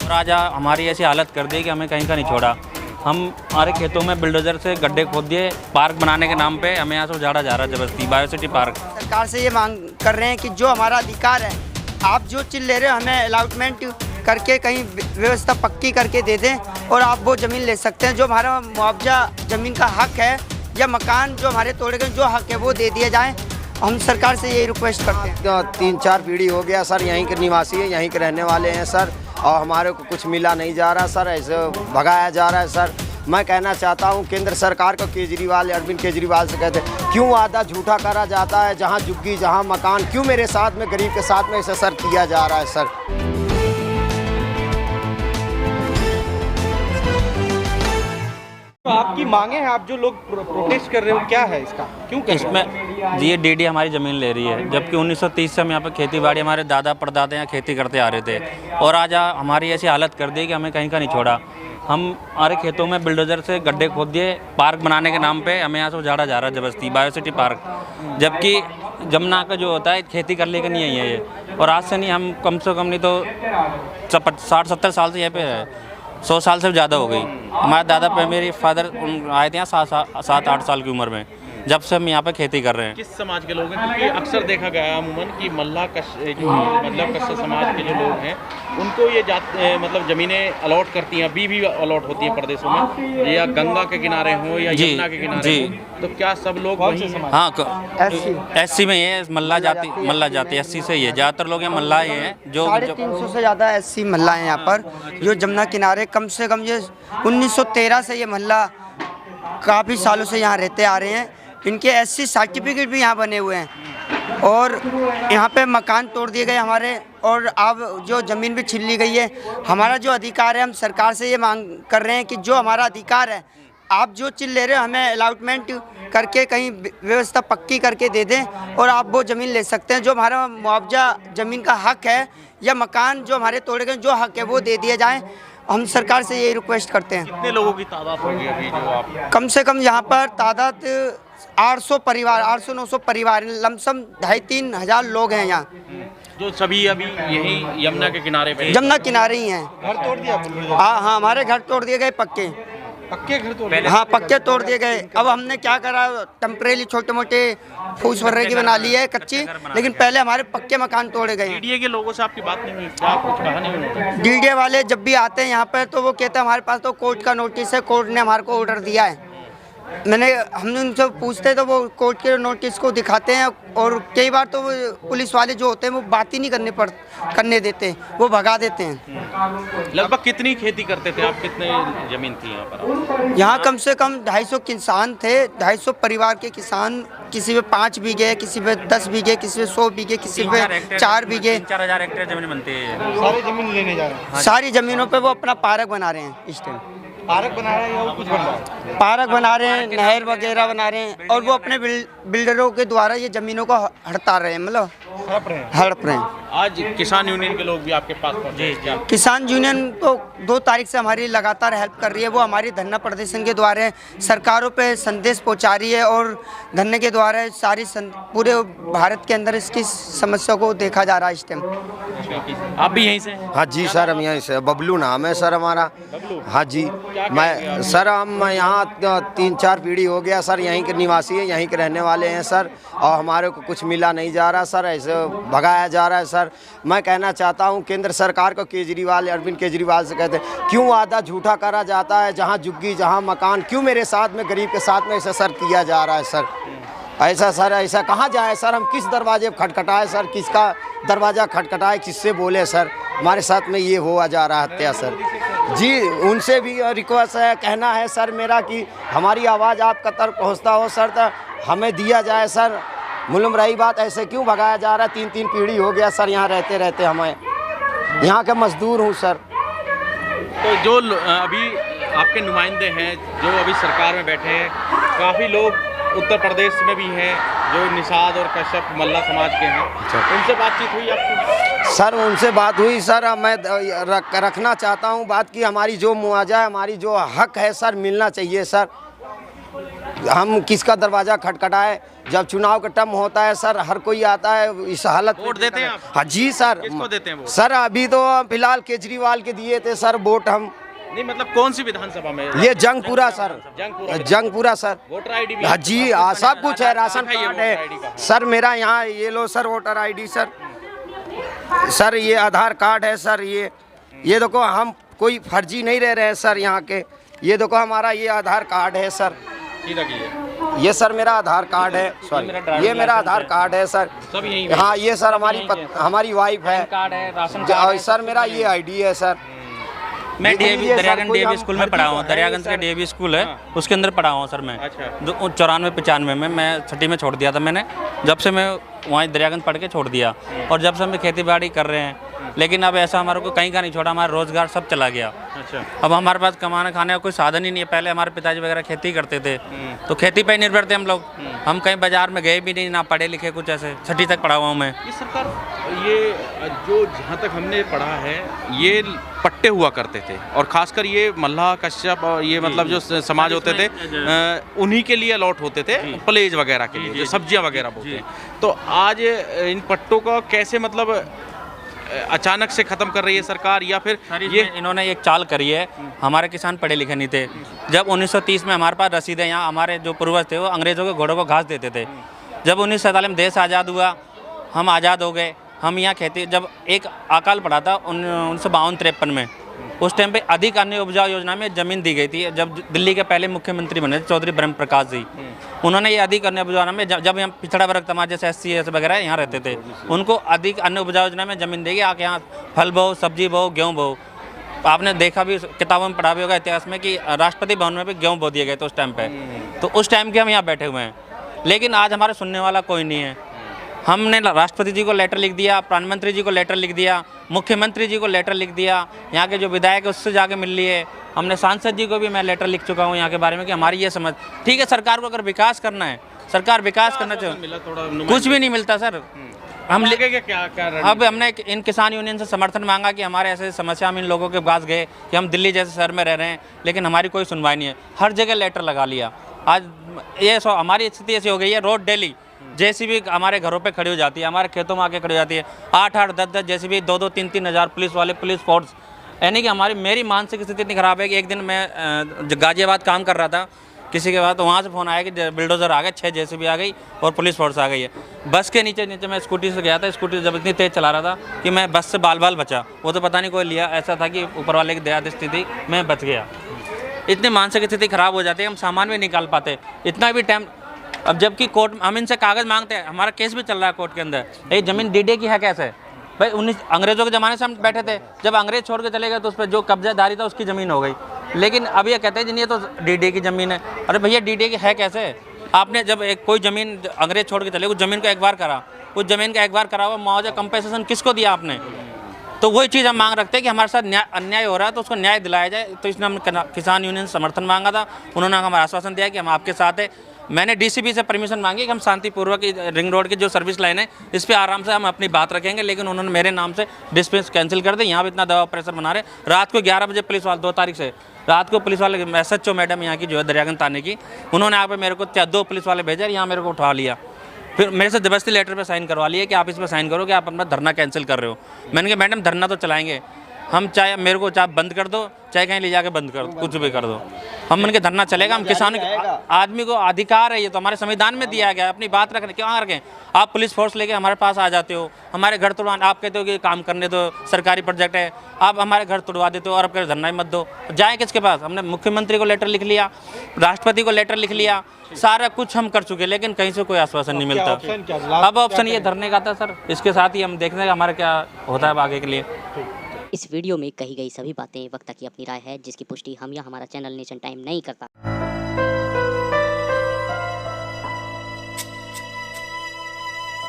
और आज हमारी ऐसी हालत कर दी कि हमें कहीं का नहीं छोड़ा। हम हमारे खेतों में बिल्डोजर से गड्ढे खोद दिए पार्क बनाने के नाम पे। हमें यहाँ से उजाड़ा जा रहा है जबरदस्ती बायोसिटी पार्क। सरकार से ये मांग कर रहे हैं कि जो हमारा अधिकार है, आप जो चीज़ ले रहे हो हमें अलाउटमेंट करके कहीं व्यवस्था पक्की करके दे दें और आप वो ज़मीन ले सकते हैं। जो हमारा मुआवजा ज़मीन का हक है या मकान जो हमारे तोड़े गए जो हक है वो दे दिया जाए। हम सरकार से यही रिक्वेस्ट करते हैं। 3-4 पीढ़ी हो गया सर, यहीं के निवासी हैं, यहीं के रहने वाले हैं सर, और हमारे को कुछ मिला नहीं जा रहा सर, ऐसे भगाया जा रहा है सर। मैं कहना चाहता हूं केंद्र सरकार को, केजरीवाल अरविंद केजरीवाल से कहते हैं क्यों वादा झूठा करा जाता है, जहां झुग्गी जहां मकान, क्यों मेरे साथ में गरीब के साथ में ऐसा सर किया जा रहा है सर। तो आपकी मांगे हैं, आप जो लोग प्रोटेस्ट कर रहे हो, क्या है इसका, क्यों कर रहे हो? इसमें ये डीडी हमारी ज़मीन ले रही है, जबकि 1930 से हम यहाँ पर खेती बाड़ी, हमारे दादा परदादा यहाँ खेती करते आ रहे थे। और आज हमारी ऐसी हालत कर दी कि हमें कहीं का नहीं छोड़ा। हम हमारे खेतों में बिल्डोजर से गड्ढे खोद दिए पार्क बनाने के नाम पे। हमें यहाँ से उजाड़ा जा रहा है जबरदस्ती बायोसिटी पार्क, जबकि जमुना का जो होता है खेती कर लेकर नहीं है ये। और आज से नहीं, हम कम से कम नहीं तो 60-70 साल से यहाँ पे है, 100 साल से ज़्यादा हो गई। हमारे दादा पे मेरे फादर आए थे यहाँ 7-8 साल की उम्र में, जब से हम यहाँ पे खेती कर रहे हैं। किस समाज के लोग हैं? क्योंकि अक्सर देखा गया है अमूमन कि मल्ला कश्य समाज के जो लोग हैं उनको ये मतलब ज़मीनें अलॉट करती हैं, अभी भी अलॉट होती हैं प्रदेशों में, या गंगा के किनारे हों या यमुना के किनारे हों। तो क्या सब लोग वही हैं? हाँ, एससी में ये मल्ला जाति एससी से ही है, ज़्यादातर लोग यहाँ मल्ला ही हैं। जो 350 से ज़्यादा एससी मल्ला हैं यहाँ पर, जो जमुना किनारे कम से कम ये 1913 से ये मल्ला काफ़ी सालों से यहाँ रहते आ रहे हैं। इनके एससी सर्टिफिकेट भी यहाँ बने हुए हैं और यहाँ पे मकान तोड़ दिए गए हमारे, और अब जो ज़मीन भी छीन ली गई है। हमारा जो अधिकार है, हम सरकार से ये मांग कर रहे हैं कि जो हमारा अधिकार है, आप जो चीज़ ले रहे हो हमें अलाउटमेंट करके कहीं व्यवस्था पक्की करके दे दें और आप वो ज़मीन ले सकते हैं। जो हमारा मुआवजा ज़मीन का हक है या मकान जो हमारे तोड़े गए जो हक है वो दे दिया जाए। हम सरकार से यही रिक्वेस्ट करते हैं। कितने लोगों की तादाद होगी अभी जो आप? कम से कम यहाँ पर तादाद 800 परिवार, 800-900 परिवार, लमसम 2,500-3 हज़ार लोग हैं यहाँ, जो सभी अभी यही यमुना के किनारे पे, जमुना किनारे ही हैं। घर तोड़ दिया? हाँ, हमारे घर तोड़ दिए गए पक्के घर तोड़? हाँ, पक्के तोड़ दिए गए। अब हमने क्या करा, टेम्परेरी छोटे मोटे फूस वगैरह की बना ली है कच्ची, लेकिन पहले हमारे पक्के मकान तोड़े गए। डीडीए के लोगों से आपकी बात नहीं हुई? क्या कुछ कहा नहीं उन्होंने? डीडीए वाले जब भी आते हैं यहाँ पर तो वो कहते हैं हमारे पास तो कोर्ट का नोटिस है, कोर्ट ने हमारे को ऑर्डर दिया है। हमने उनसे पूछते तो वो कोर्ट के नोटिस को दिखाते हैं, और कई बार तो वो पुलिस वाले जो होते हैं वो बात ही नहीं करने देते, वो भगा देते हैं। लगभग कितनी खेती करते थे आप? कितने ज़मीन थी यहाँ पर? यहाँ कम से कम 250 किसान थे, 250 परिवार के किसान, किसी में 5 बीघे, किसी में 10 बीघे, किसी में 100 बीघे, किसी में 4 बीघे, 4,000 हेक्टेयर ज़मीन बनती है। सारी ज़मीन लेने जा रहे हैं? सारी ज़मीनों पे वो अपना पार्क बना रहे हैं इस टाइम। पार्क बना रहे हैं या वो कुछ बन रहा है? पार्क बना रहे हैं, नहर वगैरह बना रहे हैं, और वो अपने बिल्डरों के द्वारा ये ज़मीनों को हड़ता रहे हैं, मतलब हड़प रहे हैं। आज किसान यूनियन के लोग भी आपके पास पहुंचे? किसान यूनियन तो 2 तारीख से हमारी लगातार हेल्प कर रही है। वो हमारी धरना प्रदर्शन के द्वारा सरकारों पे संदेश पहुंचा रही है, और धरने के द्वारा सारी पूरे भारत के अंदर इसकी समस्या को देखा जा रहा है इस टाइम। आप भी यहीं से? हाँ जी सर, हम यहीं से, बबलू नाम है सर हमारा। हाँ जी, मैं सर, हम यहाँ 3-4 पीढ़ी हो गया सर, यहीं के निवासी हैं, यहीं के रहने वाले हैं सर, और हमारे को कुछ मिला नहीं जा रहा सर, ऐसे भगाया जा रहा है सर। मैं कहना चाहता हूँ केंद्र सरकार को, केजरीवाल अरविंद केजरीवाल से कहते हैं क्यों वादा झूठा करा जाता है, जहाँ झुग्गी जहाँ मकान, क्यों मेरे साथ में गरीब के साथ में ऐसा सर किया जा रहा है सर। ऐसा सर, ऐसा कहाँ जाए सर, हम किस दरवाजे पर खटखटाए सर, किसका दरवाज़ा खटखटाए, किससे बोले सर, हमारे साथ में ये हुआ जा रहा है हत्या सर जी। उनसे भी रिक्वेस्ट है, कहना है सर मेरा कि हमारी आवाज़ आप तक पहुँचता हो सर, तो हमें दिया जाए सर। मालूम रही बात, ऐसे क्यों भगाया जा रहा है? 3-3 पीढ़ी हो गया सर यहाँ रहते रहते, हमें यहाँ के मजदूर हूँ सर। तो जो अभी आपके नुमाइंदे हैं जो अभी सरकार में बैठे हैं, काफ़ी लोग उत्तर प्रदेश में भी हैं जो निषाद और कश्यप मल्ला समाज के हैं, उनसे बातचीत हुई आपकी? सर उनसे बात हुई सर, मैं रखना चाहता हूँ बात की हमारी जो मुआवजा है, हमारी जो हक है सर, मिलना चाहिए सर। हम किसका दरवाज़ा खटखटाए, जब चुनाव का टर्म होता है सर हर कोई आता है इस हालत में। वोट देते हैं आप? हाँ जी सर। किसको देते हैं वोट? सर अभी तो फिलहाल केजरीवाल के दिए थे सर वोट हम। नहीं मतलब कौन सी विधानसभा में? ये Jangpura sir, Jangpura sir. Voter ID भी? हाँ जी हाँ, सब कुछ है, राशन दिखाइए कार्ड वोटर ID है का। सर मेरा यहाँ। ये लो sir voter ID sir. Sir ये आधार कार्ड है सर। ये देखो हम कोई फर्जी नहीं रह रहे हैं सर यहाँ के। ये देखो हमारा ये आधार कार्ड है सर। ये सर मेरा आधार कार्ड है, सॉरी ये मेरा आधार कार्ड है सर। सब यहीं? हाँ ये सर हमारी वाइफ है। कार्ड है, राशन और कार्ड है। सर मेरा ये आईडी है सर। मैं ये सर दरियागंज कोई डीएवी हम स्कूल में फर्जी पढ़ा तो हूँ। है दरियागंज नहीं का सर। डीएवी स्कूल है, उसके अंदर पढ़ा हूँ सर मैं। अच्छा। 94-95 में मैं छठी में छोड़ दिया था मैंने। जब से मैं वहाँ दरियागंज पढ़ के छोड़ दिया, और जब से हम खेती बाड़ी कर रहे हैं। लेकिन अब ऐसा हमारे को कहीं का नहीं छोड़ा, हमारा रोजगार सब चला गया। अच्छा। अब हमारे पास कमाने खाने का कोई साधन ही नहीं है। पहले हमारे पिताजी वगैरह खेती करते थे, तो खेती पे ही निर्भर थे हम लोग। हम कहीं बाजार में गए भी नहीं, ना पढ़े लिखे कुछ, ऐसे छठी तक पढ़ा हुआ हूँ मैं। ये सरकार ये जो जहाँ तक हमने पढ़ा है ये पट्टे हुआ करते थे, और खासकर ये मल्लाह कश्यप और ये मतलब जो समाज होते थे उन्हीं के लिए अलॉट होते थे, प्लेज वगैरह के लिए, जो सब्जियां वगैरह बोलते हैं। तो आज इन पट्टों का कैसे मतलब अचानक से खत्म कर रही है सरकार, या फिर ये इन्होंने एक चाल करी है। हमारे किसान पढ़े लिखे नहीं थे। जब 1930 में हमारे पास रसीदें, यहाँ हमारे जो पूर्वज थे वो अंग्रेज़ों के घोड़ों को घास देते थे। जब 1947 में देश आज़ाद हुआ, हम आज़ाद हो गए, हम यहाँ खेती, जब एक अकाल पड़ा था 1952-53 में, उस टाइम पे अधिक अन्य उपजाऊ योजना में ज़मीन दी गई थी। जब दिल्ली के पहले मुख्यमंत्री बने थे चौधरी ब्रह्म प्रकाश जी, उन्होंने ये अधिक अन्य उपजाऊ योजना में, जब यहाँ पिछड़ा वर्ग समाज जैसे SC वगैरह यहाँ रहते थे, उनको अधिक अन्य उपजाऊ योजना में ज़मीन देगी, आके यहाँ फल बो, सब्जी बो, गेहूँ बो। आपने देखा भी, किताबों में पढ़ा भी होगा इतिहास में, कि राष्ट्रपति भवन में भी गेहूँ बो दिए गए थे उस टाइम पे। तो उस टाइम के हम यहाँ बैठे हुए हैं, लेकिन आज हमारे सुनने वाला कोई नहीं है। हमने राष्ट्रपति जी को लेटर लिख दिया, प्रधानमंत्री जी को लेटर लिख दिया, मुख्यमंत्री जी को लेटर लिख दिया, यहाँ के जो विधायक है उससे जाके मिल लिए। हमने सांसद जी को भी मैं लेटर लिख चुका हूँ यहाँ के बारे में, कि हमारी ये समझ ठीक है। सरकार को अगर विकास करना है, सरकार विकास करना चाहिए, कुछ भी नहीं मिलता सर। हम क्या अब हमने इन किसान यूनियन से समर्थन मांगा कि हमारे ऐसे समस्या, हम इन लोगों के पास गए कि हम दिल्ली जैसे शहर में रह रहे हैं, लेकिन हमारी कोई सुनवाई नहीं है। हर जगह लेटर लगा लिया। आज ये हमारी स्थिति ऐसी हो गई है, रोड डेली जेसीबी हमारे घरों पे खड़ी हो जाती है, हमारे खेतों में आके खड़ी हो जाती है। 8-8, 10-10 जेसीबी, 2-2, 3-3 हज़ार पुलिस वाले, पुलिस फोर्स। यानी कि मेरी मानसिक स्थिति इतनी ख़राब है कि एक दिन मैं गाजियाबाद काम कर रहा था, किसी के बाद वहाँ से फ़ोन आया कि बिल्डोज़र आ गए, 6 जेसीबी आ गई और पुलिस फोर्स आ गई है। बस के नीचे मैं स्कूटी से गया था, स्कूटी जब इतनी तेज़ चला रहा था कि मैं बस से बाल बचा। वो तो पता नहीं कोई लिया, ऐसा था कि ऊपर वाले की दया दृष्टि थी, मैं बच गया। इतनी मानसिक स्थिति ख़राब हो जाती है, हम सामान भी निकाल पाते इतना भी टाइम। अब जबकि कोर्ट, हम इनसे कागज़ मांगते हैं, हमारा केस भी चल रहा है कोर्ट के अंदर, ये ज़मीन डीडे की है कैसे भाई? 19 अंग्रेज़ों के ज़माने से हम बैठे थे, जब अंग्रेज़ छोड़ के चले गए तो उस पर जो कब्जादारी था उसकी ज़मीन हो गई। लेकिन अब ये कहते हैं जी ये तो डीडे की ज़मीन है। अरे भैया डीडे की है कैसे? आपने जब कोई ज़मीन अंग्रेज़ छोड़ के चले, उस ज़मीन को एक बार करा, उस ज़मीन का एक बार करा हुआ मुआवजा कंपेंसेशन किसको दिया आपने? तो वही चीज़ हम मांग रखते हैं कि हमारे साथ अन्याय हो रहा है तो उसको न्याय दिलाया जाए। तो इसने हम किसान यूनियन समर्थन मांगा था, उन्होंने हमें आश्वासन दिया कि हम आपके साथ हैं। मैंने डीसीपी से परमिशन मांगी कि हम शांतिपूर्वक रिंग रोड की जो सर्विस लाइन है इस पर आराम से हम अपनी बात रखेंगे, लेकिन उन्होंने मेरे नाम से डिस्पेंस कैंसिल कर दी। यहाँ भी इतना दबाव प्रेशर बना रहे। रात को 11 बजे पुलिस वाले, 2 तारीख से रात को पुलिस वाले, SHO मैडम यहाँ की जो है दरियागंज थाने की, उन्होंने यहाँ पे मेरे को 2 पुलिस वाले भेजे, यहाँ मेरे को उठा लिया। फिर मेरे से जबरदस्ती लेटर पे साइन करवा लिए कि आप इस पर साइन करो कि आप अपना धरना कैंसिल कर रहे हो। मैंने कहा मैडम धरना तो चलाएंगे हम, चाहे मेरे को चाहे बंद कर दो, चाहे कहीं ले जाके बंद कर दो, कुछ भी कर दो, हम उनके धरना चलेगा। हम किसानों के, आदमी को अधिकार है, ये तो हमारे संविधान में दिया गया है, अपनी बात रखने क्यों रखें? आप पुलिस फोर्स लेके हमारे पास आ जाते हो, हमारे घर तोड़वा, आप कहते हो कि काम करने दो, सरकारी प्रोजेक्ट है, आप हमारे घर तोड़वा देते हो और अब धरना ही मत दो। जाए किसके पास? हमने मुख्यमंत्री को लेटर लिख लिया, राष्ट्रपति को लेटर लिख लिया, सारा कुछ हम कर चुके, लेकिन कहीं से कोई आश्वासन नहीं मिलता। अब ऑप्शन ये धरने का था सर, इसके साथ ही हम देखते हैं हमारा क्या होता है आगे के लिए। इस वीडियो में कही गई सभी बातें वक्ता की अपनी राय है, जिसकी पुष्टि हम या हमारा चैनल नेशन टाइम नहीं करता।